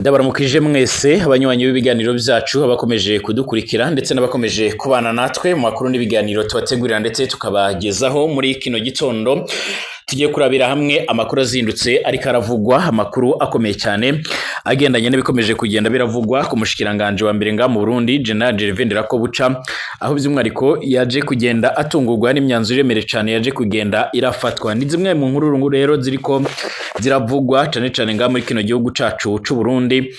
Ndabaramukije mwese abanywanyi b'ibiganiro byacu abakomeje kudukurikira ndetse n'abakomeje kubana natwe mu makuru n'ibiganiro tubategurira ndetse tukabagezaho muri kino gitondo. Tugiye kurabira hamwe amakuru azindutse ariko aravugwa, amakuru akomeye cyane agendanye n'ibikomeje kugenda biravugwa ku mushikiranganje wa mbere nga mu Burundi General Gervais Ndirakobuca, aho by'umwariko yaje kugenda atungurwa n'imyanzuro iremere cyane yaje kugenda irafatwa. Ni zimwe mu nkuru rero ziriko ziravugwa cyane nga muri kino gihugu cacu c'u Burundi,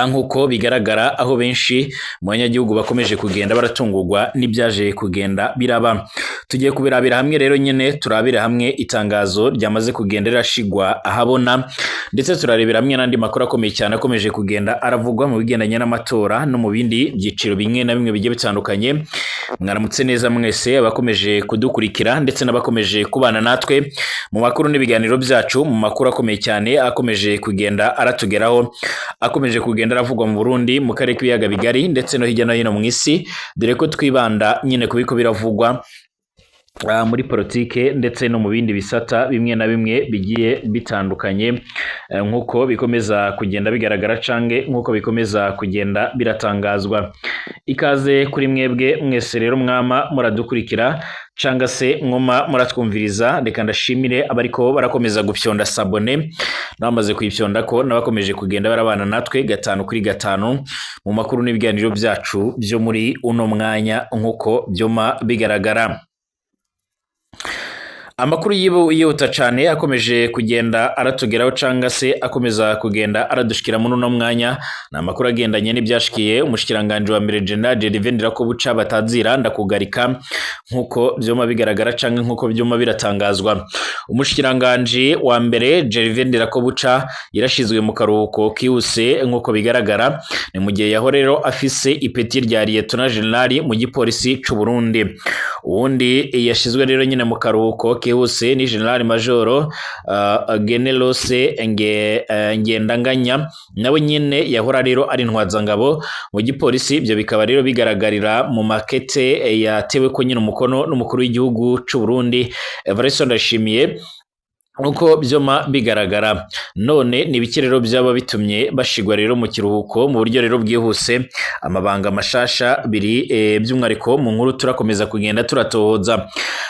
nkuko bigaragara aho benshi mu banyagihugu bakomeje kugenda baratungurwa n'ibyaje kugenda biraba. Tugiye kubirabira hamwe rero nyene turabira hamwe itangazo ryamaze kugenda rirashigwa ahabona, ndetse turarebera hamwe n'andi makuru akomeye cyane akomeje kugenda aravugwa mu bigendanye n'amatora no mu bindi byiciro bimwe na bimwe bigiye bitandukanye. Mwaramutse neza mwese abakomeje kudukurikira ndetse n'abakomeje kubana natwe mu makuru n'ibiganiro byacu, mu makuru akomeye cyane akomeje kugenda aratugeraho, akomeje kugenda aravugwa mu Burundi, mu karere k'ibiyaga bigari ndetse no hirya no hino mu isi, dore ko twibanda nyine kubiko biravugwa muri politike ndetse no mu bindi bisata bimwe na bimwe bigiye bitandukanye, nkuko bikomeza kugenda bigaragara cange nkuko bikomeza kugenda biratangazwa. Ikaze kuri mwebwe mwese rero mwama muradukurikira canga se mwoma muratwumviriza. Reka ndashimire abariko barakomeza gufyonda sabone namaze kuyifyonda ko nabakomeje kugenda barabana natwe gatanu kuri gatanu mu makuru n'ibiganiro byacu byo muri uno mwanya nkuko byoma bigaragara. Amakuru yihuta cyane akomeje kugenda aratugeraho canga se akomeza kugenda aradushikira muri uno mwanya, na amakuru agendanye n'ibyashikiye umushikiranganje wa mbere General Gervais Ndirakobuca batazira ndakugarika nkuko byoma bigaragara canga nkuko byoma biratangazwa. Umushikiranganje wa mbere Gervais Ndirakobuca yarashizwe mu karuhuko kihuse nkuko bigaragara, ni mu gihe yaho rero afise ipeti rya Lieutenant General mu gipolisi c'u Burundi. Uwundi yashizwe rero nyine mu karuhuko kihuse ni General Major Generose Ngendanganya, nawe nyine yahora rero ari ntwazangabo mu gipolisi. Ibyo bikaba rero bigaragarira mu makete yatewe ko nyine umukono n'umukuru w'igihugu c'u Burundi Evariste Ndayishimiye uko byoma bigaragara. None nibiki rero byaba bitumye bashigwa rero mu kiruhuko mu buryo rero bwihuse? Amabanga mashasha biri by'umwariko mu nkuru turakomeza kugenda turatohoza.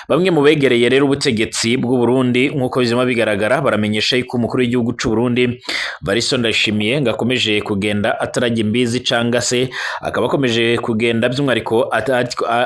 Bamwe mu begereye rero ubutegetsi bw'u Burundi nkuko byoma bigaragara baramenyesha yuko umukuru w'igihugu c'u Burundi Evariste Ndayishimiye ngakomeje kugenda atarajya imbizi canga se akaba akomeje kugenda by'umwariko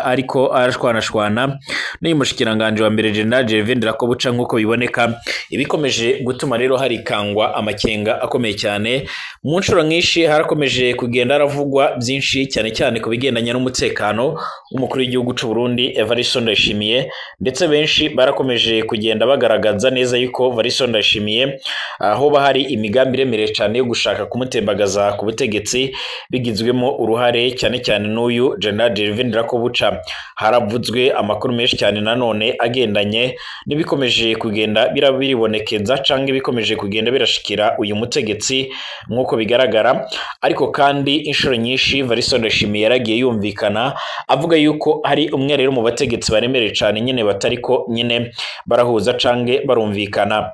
ariko arashwanashwana n'uyu mushikiranganje wa mbere General Gervais Ndirakobuca nkuko biboneka. Ibikomeje gutuma rero harikangwa amakenga akomeye cyane. Mu nshuro nyinshi harakomeje kugenda aravugwa byinshi cyane ku bigendanye n'umutekano w'umukuru w'igihugu c'u Burundi Evariste Ndayishimiye, ndetse benshi barakomeje kugenda bagaragaza neza yuko Evariste Ndayishimiye aho bahari imigambi iremereye cyane yo gushaka kumutembagaza ku butegetsi bigizwemo uruhare cyane n'uyu General Gervais Ndirakobuca. Haravuzwe amakuru menshi cyane nanone agendanye n'ibikomeje kugenda biribonekeza canke bikomeje kugenda birashikira uyu mutegetsi nkuko bigaragara. Ariko kandi inshuro nyinshi Evariste Ndayishimiye yaragiye yumvikana avuga yuko hari umwe rero mu bategetsi baremereye cyane nyine batariko nyine barahuza canke barumvikana.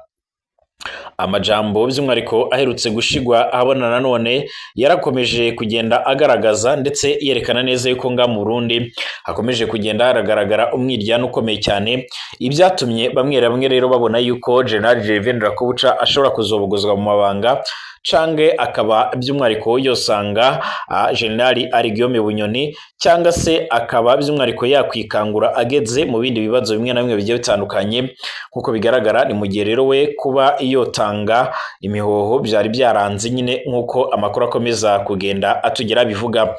Amajambo by'umwariko aherutse gushigwa ahabona nanone yarakomeje kugenda agaragaza ndetse yerekana neza yuko nga mu Burundi hakomeje kugenda haragaragara umwiryano ukomeye cyane, ibyatumye bamwe rero babona yuko General Gervais Ndirakobuca ashobora kuzobogozwa mu mabanga cange akaba by'umwariko yosanga General Guillaume Bunyoni cyangwa se akaba by'umwariko yakwikangura ageze mu bindi bibazo bimwe na bimwe bigiye bitandukanye nkuko bigaragara. Ni mu gihe rero we kuba yotanga imihoho byari byaranze nyine nkuko amakuru akomeza kugenda atugera bivuga.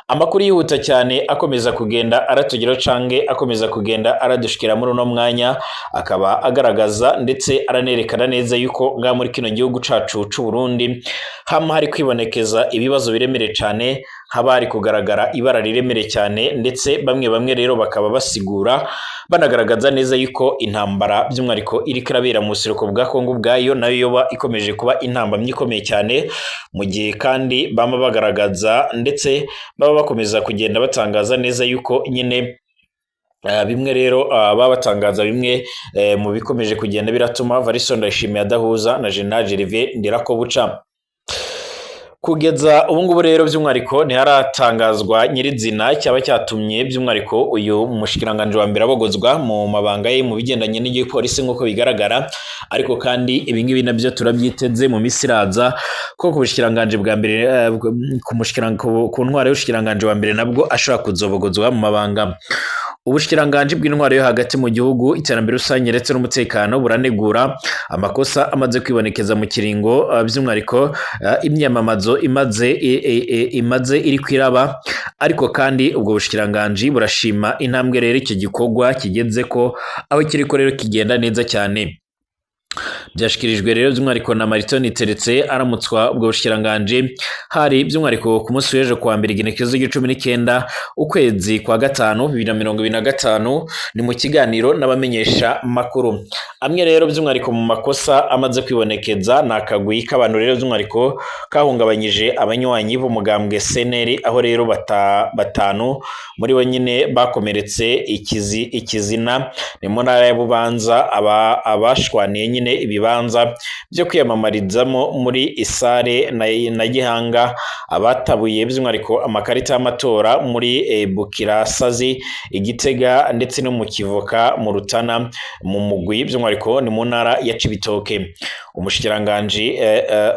Amakuru yihuta cyane akomeza kugenda aratugeraho cange akomeza kugenda aradushikira muri uno mwanya, akaba agaragaza ndetse aranerekana neza yuko nga muri kino gihugu cacu c'u Burundi hama hari kwibonekeza ibibazo biremereye cyane, haba hari kugaragara ibara riremere cyane, ndetse bamwe rero bakaba basigura banagaragaza neza yuko intambara by'umwariko iri kirabera mu buseruko bwa Kongo bwayo nayo yoba ikomeje kuba intambamyi ikomeye cyane, mu gihe kandi bama bagaragaza ndetse baba bakomeza kugenda batangaza neza yuko nyine bimwe rero babatangaza bimwe mu bikomeje kugenda biratuma Evariste Ndayishimiye adahuza na General Gervais Ndirakobuca. Kugeza ubu ngubu rero by'umwariko ntiharatangazwa nyirizina cyaba cyatumye by'umwariko uyu mushikiranganje wa mbere abogozwa mu mabanga ye mu bigendanye n'igipolisi nk'uko bigaragara, ariko kandi ibi ngibi nabyo turabyiteze mu misiraza ko ku bushikiranganje bwa mbere ku ntwaro y'ubushikiranganje wa mbere nabwo ashobora kuzobogozwa mu mabanga. Ubushikiranganje bw'intwaro yo hagati mu gihugu, iterambere rusange ndetse n'umutekano buranegura amakosa amaze kwibonekeza mu kiringo by'umwariko imyamamazo imaze iri kwiraba, ariko kandi ubwo bushikiranganje burashima intambwe rero icyo gikorwa kigeze ko aho kiriko rero kigenda neza cyane. Byashikirijwe rero by'umwariko na Mariton Teretse aramutswa ubwo bushikiranganje hari by'umwariko ku munsi w'ejo kwa mbere igenekerezo g'19 ukwezi kwa gatanu 2025 ni mu kiganiro n'abamenyesha makuru. Amwe rero by'umwariko mu makosa amaze kwibonekeza nakagwi k'abantu rero by'umwariko kahungabanyije abanywanyi b'umugambwe CNL, aho rero batanu muri bo nyine bakomeretse ikizina ni mu ntara ya Bubanza, abashwaniye nyine ibibanza byo kwiyamamarizamo muri Isare na Gihanga, abatabuye by'umwariko amakarita y'amatora muri Bukirasazi, Igitega ndetse no mu Kivoka mu Rutana mu mugwi by'umwariko ni mu ntara ya Cibitoke.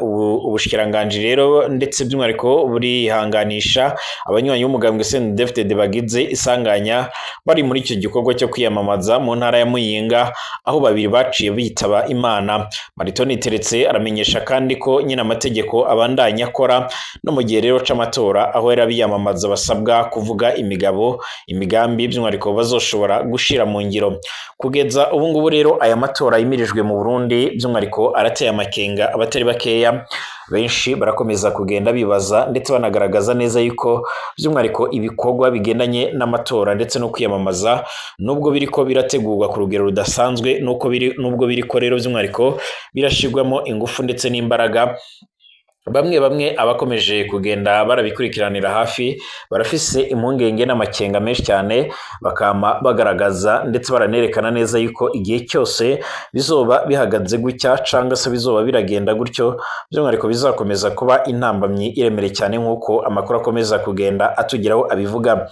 Ubushikiranganje rero ndetse by'umwariko burihanganisha abanywanyi b'umugambwe CNDD-FDD bagize isanganya bari muri icyo gikorwa cyo kwiyamamaza mu ntara ya Muyinga, aho babiri baciye bitaba Imana. Mariton Teretse aramenyesha kandi ko nyine amategeko abandanya akora no mu gihe rero c'amatora, aho era biyamamaza basabwa kuvuga imigambi by'umwariko bazoshobora gushira mu ngiro. Kugeza ubu ngubu rero aya matora yimirijwe mu Burundi by'umwariko arateye amakenga abatari bakeya, benshi barakomeza kugenda bibaza ndetse banagaragaza neza yuko by'umwariko ibikorwa bigendanye n'amatora ndetse no kwiyamamaza nubwo biriko birategurwa ku rugero rudasanzwe nubwo biriko rero by'umwariko birashirwamo ingufu ndetse n'imbaraga, bamwe abakomeje kugenda barabikurikiranira hafi barafise impungenge n'amakenga menshi cyane, bakama bagaragaza ndetse baranerekana neza yuko igihe cyose bizoba bihagaze gutya canga se bizoba biragenda gutyo by'umwariko bizakomeza kuba intambamyi iremere cyane nk'uko amakuru akomeza kugenda atugeraho abivuga.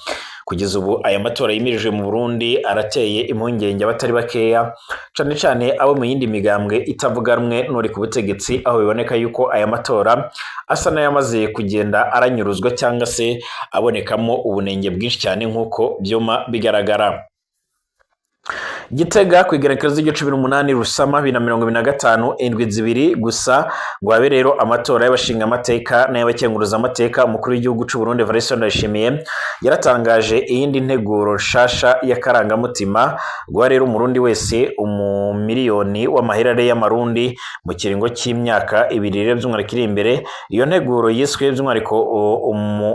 Kugeza ubu aya matora yimirijwe mu Burundi arateye impungenge abatari bakeya, cane cyane abo mu yindi migambwe itavuga rumwe n'uri ku butegetsi, aho biboneka yuko aya matora asa n'ayamaze kugenda aranyuruzwa cyangwa se abonekamo ubunenge bwinshi cyane nk'uko byoma bigaragara. Gitega kwigerekerezo g'18 Rusama 2025 indwi zibiri gusa ngo habe rero amatora y'abashinga amateka n'abakenguruza amateka. Umukuru w'igihugu cy'u Burundi Evariste Ndayishimiye yaratangaje iyindi nteguro nshasha y'akarangamutima ngo rero umurundi wese umumiliyoni w'amahirare y'amarundi mu kiringo cy'imyaka 2 rero by'umwariko iri imbere. Iyo nteguro yiswe by'umwariko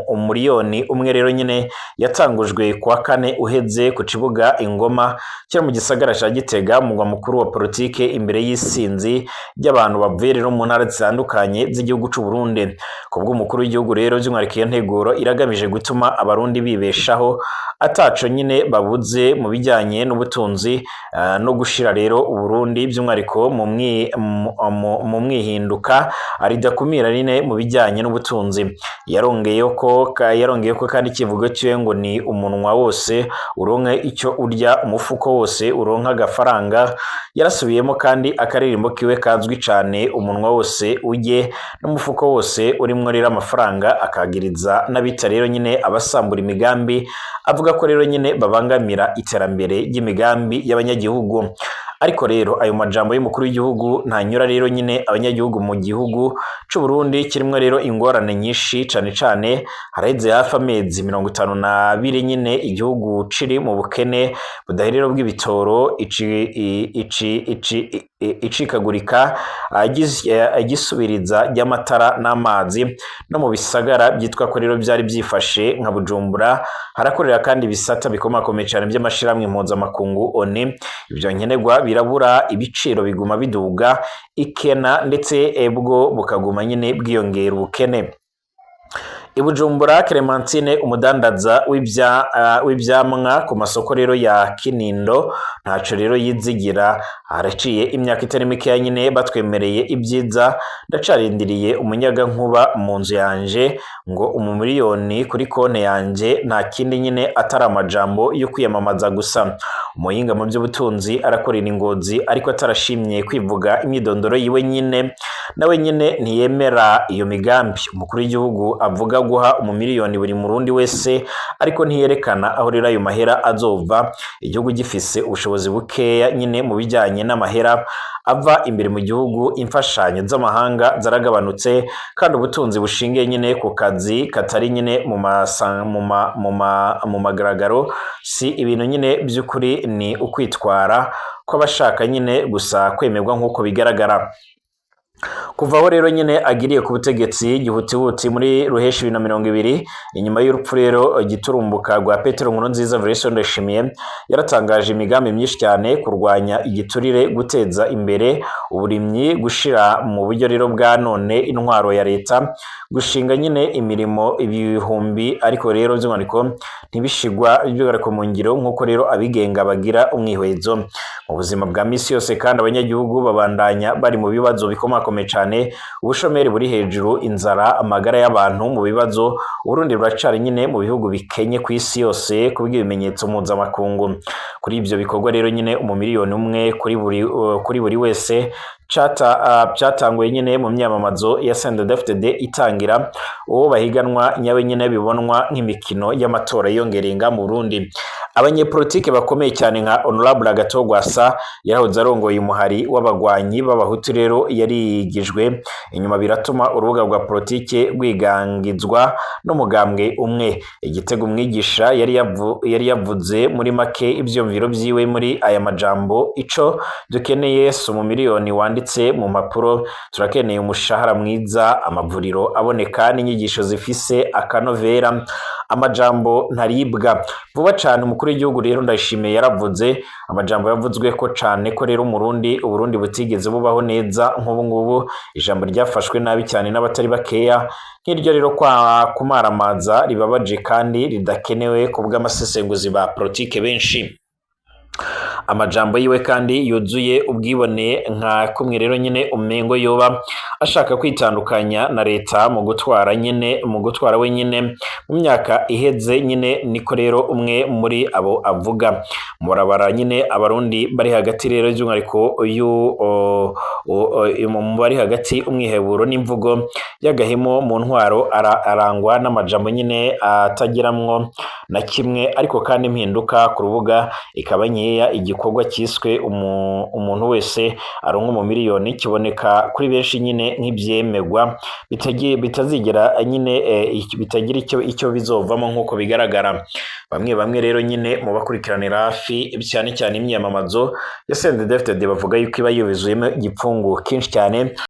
umuliyoni umwe rero nyine yatangujwe kwa kane uheze ku kibuga Ingoma cyo mu gisagara ca Gitega, mugwa mukuru wa politike imbere y'isinzi ry'abantu bavuye rero mu ntara zitandukanye z'igihugu cy'u Burundi. Kubwo umukuru w'igihugu rero by'umwariko iyo nteguro iragamije gutuma abarundi bibeshaho ataco nyine babuze mu bijyanye n'ubutunzi no gushira rero Uburundi by'umwariko mu mwihinduka aridakumira rine mu bijyanye n'ubutunzi. Yarongeye ko kandi kivugo cyo ngo ni umunwa wose uronke icyo urya, umufuko wose uronka agafaranga. Yarasubiyemo kandi akaririmbo kiwe kazwi cyane, umunwa wose ujye n'umufuko wose urimo rero amafaranga, akagiriza n'abita rero nyine abasambura imigambi, avuga ko rero nyine babangamira iterambere ry'imigambi y'abanyagihugu. Ariko rero ayo majambo y'umukuru w'igihugu ntanyura rero nyine abanyagihugu mu gihugu cy'u Burundi kirimo rero ingorane nyinshi cane haraheze hafi amezi 52 nyine igihugu ciri mu bukene budahiriro bw'ibitoro icikagurika agisubiriza ry'amatara n'amazi no mu bisagara byitwa ko rero byari byifashe nka Bujumbura. Harakorera kandi bisata bikomakomeye cyane by'amashiramwe mpuzamakungu ONU. Ibyo nkenerwa birabura, ibiciro biguma biduga, ikena ndetse ebwo bukaguma nyine bwiyongera ubukene. Ibujumbura Clementine umudandaza w'ibyamwa ku masoko rero ya Kinindo ntaco rero yizigira haraciye imyaka itari mikeya nyine batwemereye ibyiza ndacarindiriye umunyaga nkuba mu nzu yanje ngo umumiliyoni kuri konti yanje nta kindi nyine atari amajambo yo kwiyamamaza gusa. Umuhinga mu by'ubutunzi arakorera ingozi ariko atarashimye kwivuga imyidondoro yiwe nyine nawe nyine ntiyemera iyo migambi umukuru w'igihugu avuga guha umumiliyoni buri murundi wese ariko ntiyerekana aho rero ayo mahera azova, igihugu gifise ubushobozi bukeya nyine mu bijyanye n'amahera ava imbere mu gihugu, imfashanyo z'amahanga zaragabanutse kandi ubutunzi bushingiye nyine ku kazi katari nyine mu magaragaro si ibintu nyine by'ukuri, ni ukwitwara kw'abashaka nyine gusa kwemerwa nk'uko bigaragara. Kuva aho rero nyine agiriye ku butegetsi gihutihuti muri ruheshi 2020 inyuma y'urupfu rero giturumbuka rwa Petero Nkurunziza Vereson Ndayishimiye yaratangaje imigambi myinshi cyane kurwanya igiturire, guteza imbere uburimyi, gushira mu buryo rero bwa none intwaro ya leta, gushinga nyine imirimo ibihumbi ariko rero by'umwihariko ntibishigwa by'ugarako mu ngiro nk'uko rero abigenga bagira umwihwezo mu buzima bwa misi yose, kandi abanyagihugu babandanya bari mu bibazo bikomakomeye cyane, ubushomeri buri hejuru, inzara, amagara y'abantu mu bibazo. Uburundi buracari nyine mu bihugu bikenye ku isi yose kubw'ibimenyetso mpuzamakungu. Kuri ibyo bikorwa rero nyine umumiliyoni umwe kuri buri wese cyatanguye nyine mu myamamazo ya CNDD-FDD itangira, uwo bahiganwa nyawe nyine bibonwa nk'imikino y'amatora yongerenga mu Burundi. Abanyepolitike bakomeye cyane nka Honorable Agathon Rwasa yarahoze arongoye umuhari w'abagwanyi b'abahutu rero yarigijwe inyuma, biratuma urubuga rwa politike rwigangizwa n'umugambwe umwe. Igitego umwigisha yari yavuze muri make ibyumviro byiwe muri aya majambo: ico dukeneye si umumiliyoni wanditse mu mpapuro, turakeneye umushahara mwiza, amavuriro aboneka n'inyigisho zifise akanovera, amajambo ntaribwa. Vuba cyane umukuru w'igihugu rero Ndayishimiye yaravuze amajambo yavuzwe ko cyane ko rero Uburundi butigeze bubaho neza nk'ubu ngubu. Ijambo ryafashwe nabi cyane n'abatari bakeya, nk'iryo rero kwa kumaramaza ribabaje kandi ridakenewe ku bw'amasesenguzi ba politike benshi. Amajambo yiwe kandi yuzuye ubwibone nka kumwe rero nyine umengo yoba ashaka kwitandukanya na leta mu gutwara we nyine mu myaka iheze nyine. Niko rero umwe muri abo avuga murabara nyine abarundi bari hagati rero by'umwihariko bari hagati umwiheburo n'imvugo y'agahemo mu ntwaro arangwa n'amajambo nyine atagiramwo na kimwe, ariko kandi impinduka ku rubuga ikaba nkeya. Igikorwa cyiswe umuntu wese aronka umumiliyoni kiboneka kuri benshi nyine nk'ibyemegwa bitazigera nyine bitagira icyo bizovamo nk'uko bigaragara. Bamwe rero nyine mu bakurikiranira hafi cyane imyamamazo ya CNDD-FDD bavuga yuko iba yubizuyemo igipfungu kinshi cyane.